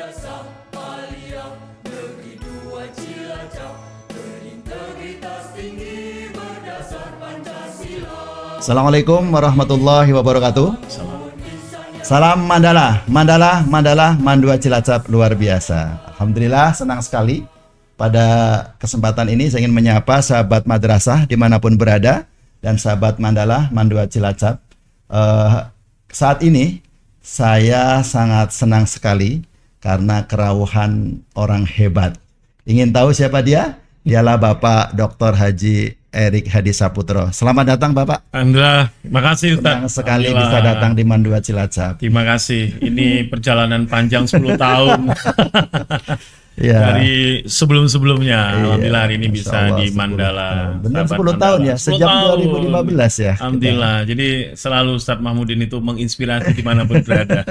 Madrasah Aliyah Negeri 2 Cilacap berintegritas tinggi berdasar Pancasila. Assalamualaikum warahmatullahi wabarakatuh. Salam Mandala, Mandala, Mandala, Mandua Cilacap luar biasa. Alhamdulillah senang sekali pada kesempatan ini saya ingin menyapa sahabat madrasah dimanapun berada dan sahabat Mandala, Mandua Cilacap. Saat ini saya sangat senang sekali karena kerauhan orang hebat. Ingin tahu siapa dia? Dialah Bapak Dr. Haji Erik Hadi Saputro. Selamat datang Bapak. Alhamdulillah, terima kasih Ustaz. Senang sekali bisa datang di Mandua Cilacap. Terima kasih. Ini perjalanan panjang 10 tahun. Ya. Dari sebelum-sebelumnya. Alhamdulillah hari ini bisa Allah, di Mandala. Benar 10 Mandala. tahun ya, 10 sejak tahun. 2015 ya. Alhamdulillah. Jadi selalu Ustadz Mahmudin itu menginspirasi dimanapun berada.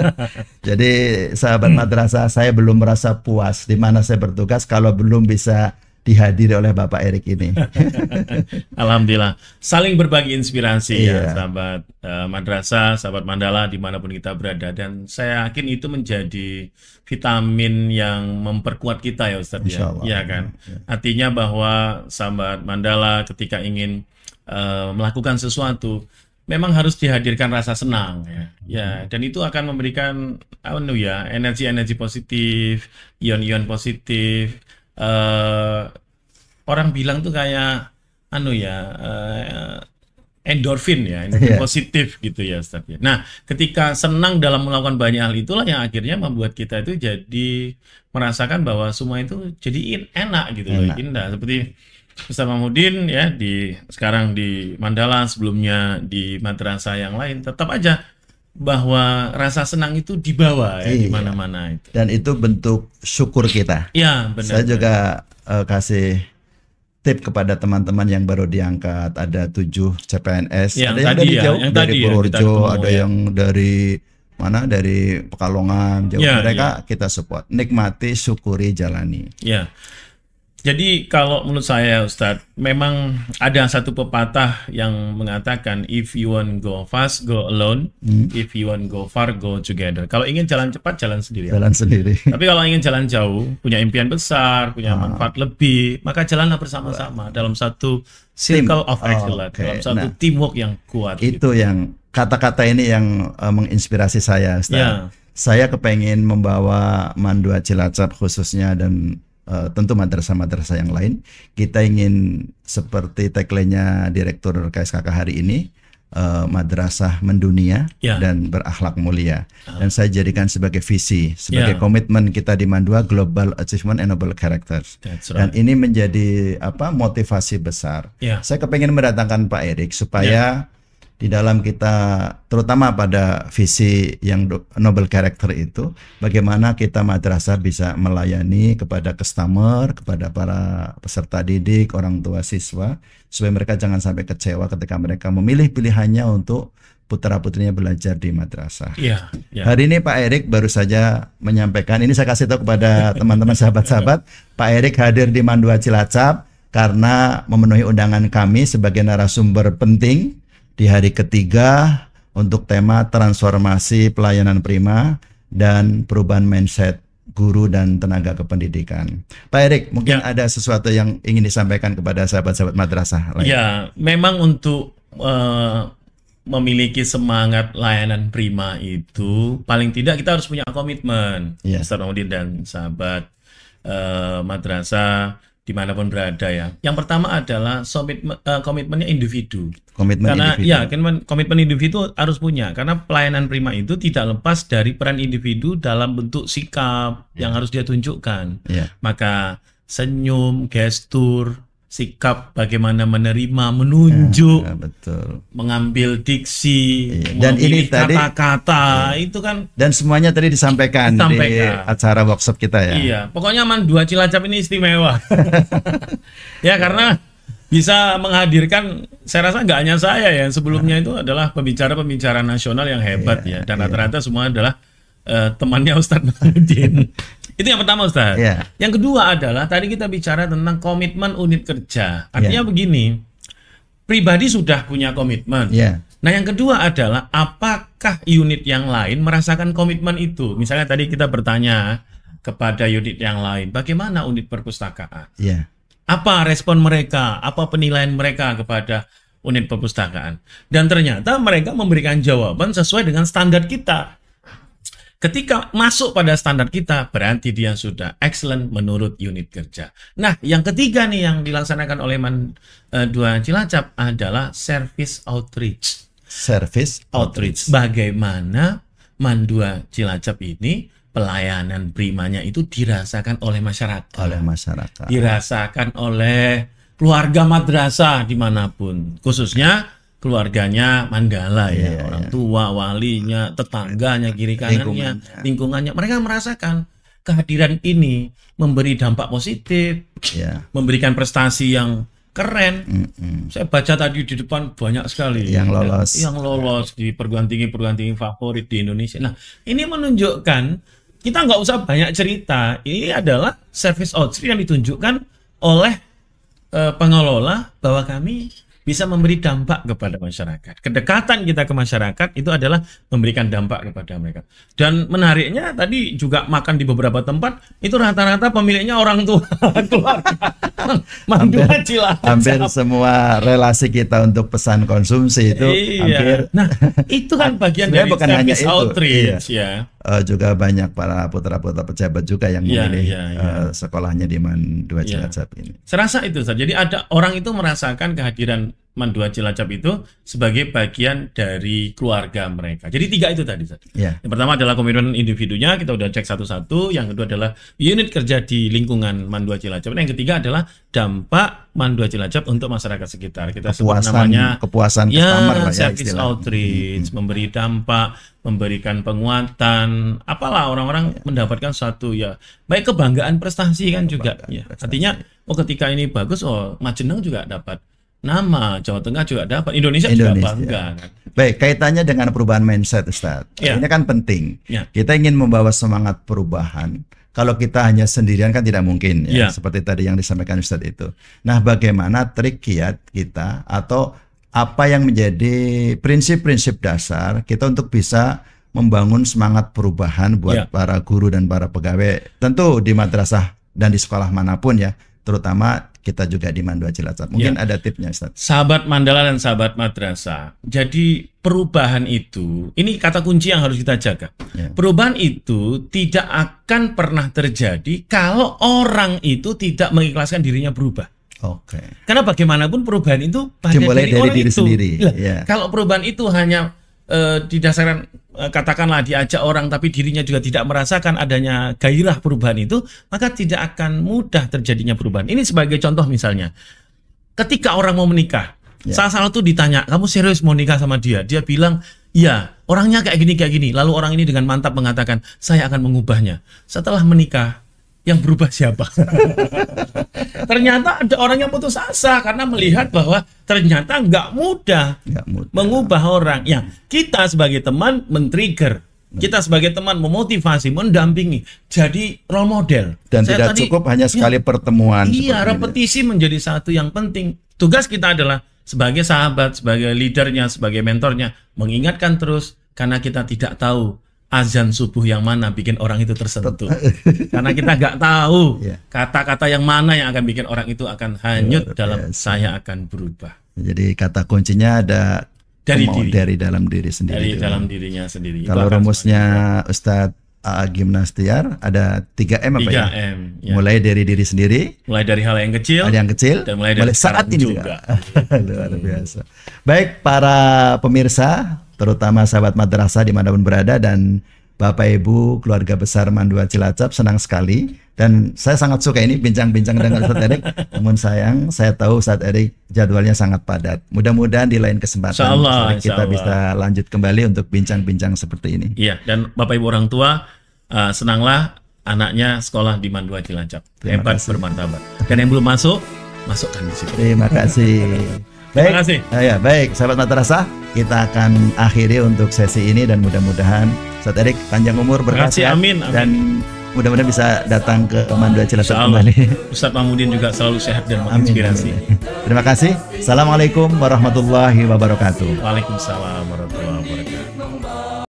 Jadi sahabat madrasah, saya belum merasa puas di mana saya bertugas kalau belum bisa dihadiri oleh Bapak Erik ini. Alhamdulillah. Saling berbagi inspirasi Iya. ya sahabat madrasah, sahabat Mandala dimanapun kita berada. Dan saya yakin itu menjadi vitamin yang memperkuat kita ya Ustadz ya. Insya Allah. Iya kan. Artinya bahwa sahabat Mandala ketika ingin melakukan sesuatu memang harus dihadirkan rasa senang ya. Ya, dan itu akan memberikan energi-energi positif, ion-ion positif. Orang bilang tuh kayak endorfin ya, endorfin positif gitu ya Ustaz ya. Nah, ketika senang dalam melakukan banyak hal itulah yang akhirnya membuat kita itu jadi merasakan bahwa semua itu jadi enak gitu loh, indah. Seperti Ustaz Mahmudin ya sekarang di Mandala, sebelumnya di madrasah yang lain, tetap aja bahwa rasa senang itu dibawa ya di mana-mana itu. Dan itu bentuk syukur kita. Iya, benar. Saya juga kasih tip kepada teman-teman yang baru diangkat. Ada 7 CPNS. Yang ada yang tadi dari ya, jauh, yang dari tadi Purworejo, ya, kita ketemu, ada yang dari mana? Dari Pekalongan, jauh. Mereka kita support. Nikmati, syukuri, jalani. Ya. Jadi kalau menurut saya Ustadz, memang ada satu pepatah yang mengatakan if you want go fast, go alone. If you want go far, go together. Kalau ingin jalan cepat, jalan sendiri. Jalan sendiri. Tapi kalau ingin jalan jauh, punya impian besar, punya manfaat lebih, maka jalanlah bersama-sama dalam satu circle of excellence, dalam satu teamwork yang kuat. Itu yang kata-kata ini yang menginspirasi saya, Ustaz. Ya. Saya kepengen membawa Mandua Cilacap khususnya dan tentu madrasah-madrasah yang lain. Kita ingin seperti tagline-nya Direktur KSKK hari ini, madrasah mendunia dan berakhlak mulia. Dan saya jadikan sebagai visi, sebagai komitmen kita di Mandua, Global Achievement and Noble Character. Dan ini menjadi motivasi besar. Saya kepengen mendatangkan Pak Erik supaya di dalam kita, terutama pada visi yang noble character itu, bagaimana kita madrasah bisa melayani kepada customer, kepada para peserta didik, orang tua siswa, supaya mereka jangan sampai kecewa ketika mereka memilih pilihannya untuk putra-putrinya belajar di madrasah. Hari ini Pak Erik baru saja menyampaikan, ini saya kasih tahu kepada teman-teman sahabat-sahabat, Pak Erik hadir di Mandua Cilacap karena memenuhi undangan kami sebagai narasumber penting di hari ketiga untuk tema transformasi pelayanan prima dan perubahan mindset guru dan tenaga kependidikan. Pak Erik, mungkin ada sesuatu yang ingin disampaikan kepada sahabat-sahabat madrasah lain. Ya, memang untuk memiliki semangat layanan prima itu paling tidak kita harus punya komitmen. Ustaz Mahmudin dan sahabat madrasah dimanapun berada ya. Yang pertama adalah komitmennya individu. Komitmen individu harus punya, karena pelayanan prima itu tidak lepas dari peran individu dalam bentuk sikap yang harus dia tunjukkan. Maka senyum, gestur, sikap bagaimana menerima, menunjuk, mengambil diksi, dan ini tadi kata-kata itu kan, dan semuanya tadi disampaikan di acara workshop kita ya. Iya, pokoknya Mandua Cilacap ini istimewa. Ya, karena bisa menghadirkan, saya rasa nggak hanya saya ya, sebelumnya itu adalah pembicara-pembicara nasional yang hebat dan rata-rata semua adalah temannya Ustadz Mahmudin. Itu yang pertama Ustadz. Yang kedua adalah tadi kita bicara tentang komitmen unit kerja. Artinya begini, pribadi sudah punya komitmen. Nah, yang kedua adalah apakah unit yang lain merasakan komitmen itu? Misalnya tadi kita bertanya, kepada unit yang lain. Bagaimana unit perpustakaan? Iya. Apa respon mereka? Apa penilaian mereka kepada unit perpustakaan? Dan ternyata mereka memberikan jawaban sesuai dengan standar kita. Ketika masuk pada standar kita, berarti dia sudah excellent menurut unit kerja. Nah, yang ketiga nih yang dilaksanakan oleh MAN 2 Cilacap adalah service outreach. Service outreach. Bagaimana MAN 2 Cilacap ini pelayanan primanya itu dirasakan oleh masyarakat. Oleh masyarakat. Dirasakan oleh keluarga madrasah dimanapun. Khususnya keluarganya Manggala ya, orang tua, walinya, tetangganya, kiri kanannya, lingkungannya. Mereka merasakan kehadiran ini memberi dampak positif, memberikan prestasi yang keren. Saya baca tadi di depan banyak sekali yang lolos di perguruan tinggi favorit di Indonesia. Nah, ini menunjukkan kita nggak usah banyak cerita. Ini adalah service outreach yang ditunjukkan oleh pengelola bahwa kami bisa memberi dampak kepada masyarakat. Kedekatan kita ke masyarakat itu adalah memberikan dampak kepada mereka. Dan menariknya tadi juga makan di beberapa tempat itu rata-rata pemiliknya orang tua keluarga. MAN 2 Cilacap. Hampir semua relasi kita untuk pesan konsumsi itu hampir. Nah, itu kan bagian dari service outreach ya. Juga banyak para putra-putra pejabat juga yang memilih sekolahnya di MAN 2 Cilacap ini. Saya rasa itu saja. Jadi ada orang itu merasakan kehadiran MAN 2 Cilacap itu sebagai bagian dari keluarga mereka. Jadi 3 itu tadi. Yang pertama adalah komitmen individunya, kita udah cek satu-satu. Yang kedua adalah unit kerja di lingkungan MAN 2 Cilacap. Dan yang ketiga adalah dampak MAN 2 Cilacap untuk masyarakat sekitar. Kita sebut namanya kepuasan customer service outreach, memberi dampak, memberikan penguatan, apalah orang-orang mendapatkan suatu baik kebanggaan prestasi kan juga. Artinya ketika ini bagus, Majenang juga dapat nama, Jawa Tengah juga dapat, Indonesia juga bangga kan. Baik, kaitannya dengan perubahan mindset, Ustaz. Ini kan penting. Kita ingin membawa semangat perubahan. Kalau kita hanya sendirian kan tidak mungkin seperti tadi yang disampaikan Ustaz itu. Nah, bagaimana trik kiat kita atau apa yang menjadi prinsip-prinsip dasar kita untuk bisa membangun semangat perubahan buat para guru dan para pegawai, tentu di madrasah dan di sekolah manapun ya, terutama kita juga di MAN 2 Cilacap. Mungkin ada tipnya, Ustaz. Sahabat Mandala dan sahabat madrasah. Jadi perubahan itu, ini kata kunci yang harus kita jaga. Perubahan itu tidak akan pernah terjadi kalau orang itu tidak mengikhlaskan dirinya berubah. Karena bagaimanapun perubahan itu dimulai dari diri sendiri. Kalau perubahan itu hanya didasarkan katakanlah diajak orang tapi dirinya juga tidak merasakan adanya gairah perubahan itu, maka tidak akan mudah terjadinya perubahan. Ini sebagai contoh misalnya, ketika orang mau menikah, salah satu ditanya, kamu serius mau nikah sama dia? Dia bilang, iya, orangnya kayak gini. Lalu orang ini dengan mantap mengatakan, saya akan mengubahnya. Setelah menikah, yang berubah siapa? Ternyata ada orang yang putus asa karena melihat bahwa ternyata nggak mudah mengubah orang. Kita sebagai teman men-trigger, kita sebagai teman memotivasi, mendampingi, jadi role model. Dan tidak cukup hanya sekali pertemuan. Repetisi menjadi satu yang penting. Tugas kita adalah sebagai sahabat, sebagai leadernya, sebagai mentornya, mengingatkan terus karena kita tidak tahu azan subuh yang mana bikin orang itu tersentuh. Karena kita nggak tahu kata-kata yang mana yang akan bikin orang itu akan hanyut dalam saya akan berubah. Jadi kata kuncinya ada dari dalam diri sendiri. Dari dalam dirinya sendiri. Kalau rumusnya Ustadz Agim Nastiar ada 3M apa 3M, ya? Mulai dari diri sendiri, mulai dari hal yang kecil, dan mulai dari saat ini juga. Luar biasa. Baik para pemirsa, terutama sahabat madrasah dimanapun berada, dan Bapak Ibu keluarga besar MAN 2 Cilacap, senang sekali dan saya sangat suka ini bincang-bincang dengan Ustadz Erik. Namun sayang, saya tahu Ustadz Erik jadwalnya sangat padat. Mudah-mudahan di lain kesempatan kita bisa lanjut kembali untuk bincang-bincang seperti ini. Iya, dan Bapak Ibu orang tua, senanglah anaknya sekolah di MAN 2 Cilacap. Hebat, bermartabat. Dan yang belum masuk, masukkan di situ. Terima kasih. Baik, terima kasih. Baik, sahabat madrasah, kita akan akhiri untuk sesi ini dan mudah-mudahan Ustadz Erik panjang umur, berkah, amin. Dan mudah-mudahan bisa datang ke MAN 2 Cilacap kembali. Ustadz Mahmudin juga selalu sehat dan menginspirasi. Terima kasih. Assalamualaikum warahmatullahi wabarakatuh. Waalaikumsalam warahmatullahi wabarakatuh.